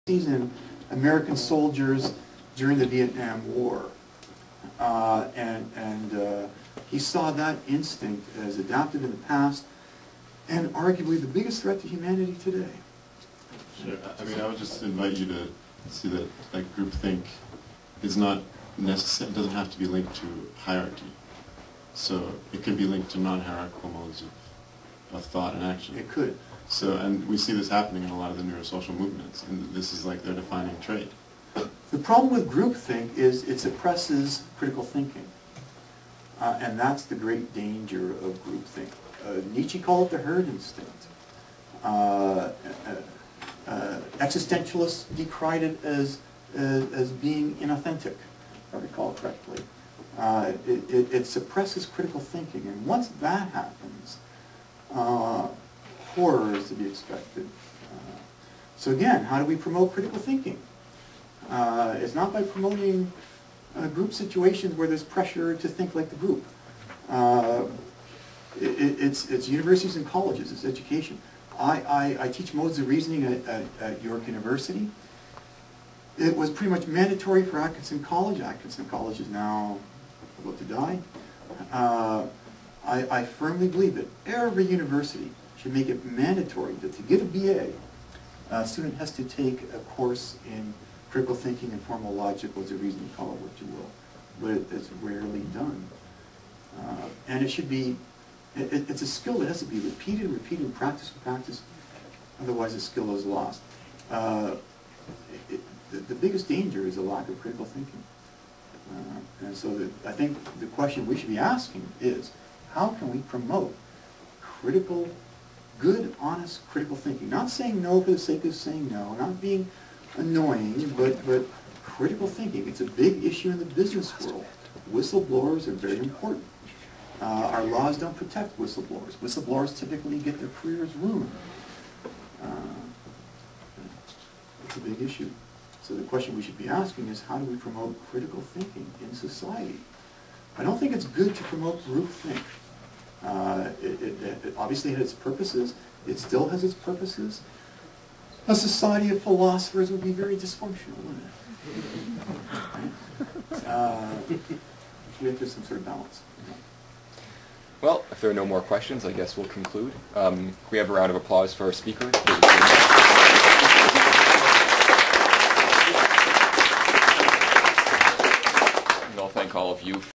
and American soldiers during the Vietnam War. He saw that instinct as adapted in the past and arguably the biggest threat to humanity today. Sure. I mean, I would just invite you to see that like groupthink is not necessary, it doesn't have to be linked to hierarchy. So it could be linked to non-hierarchical modes of thought and action. It could. So, and we see this happening in a lot of the neurosocial movements, and this is like their defining trait. The problem with groupthink is it suppresses critical thinking. And that's the great danger of groupthink. Nietzsche called it the herd instinct. Existentialists decried it as being inauthentic, if I recall correctly. It suppresses critical thinking, and once that happens, horror is to be expected. So again, how do we promote critical thinking? It's not by promoting group situations where there's pressure to think like the group. It's universities and colleges, it's education. I teach modes of reasoning at York University. It was pretty much mandatory for Atkinson College. Atkinson College is now about to die. I firmly believe that every university should make it mandatory that to get a BA, a student has to take a course in critical thinking and formal logic, modes of reasoning, call it what you will. But it's rarely done. And it should be, it's a skill that has to be repeated, repeated, practice, practice. Otherwise the skill is lost. The biggest danger is a lack of critical thinking. And so I think the question we should be asking is, how can we promote critical, good, honest, critical thinking? Not saying no for the sake of saying no, not being annoying, but critical thinking. It's a big issue in the business world. Whistleblowers are very important. Our laws don't protect whistleblowers. Whistleblowers typically get their careers ruined. It's a big issue. So the question we should be asking is, how do we promote critical thinking in society? I don't think it's good to promote groupthink. It obviously had its purposes. It still has its purposes. A society of philosophers would be very dysfunctional, wouldn't it? We have to have some sort of balance. Well, if there are no more questions, I guess we'll conclude. We have a round of applause for our speakers. And I'll thank all of you.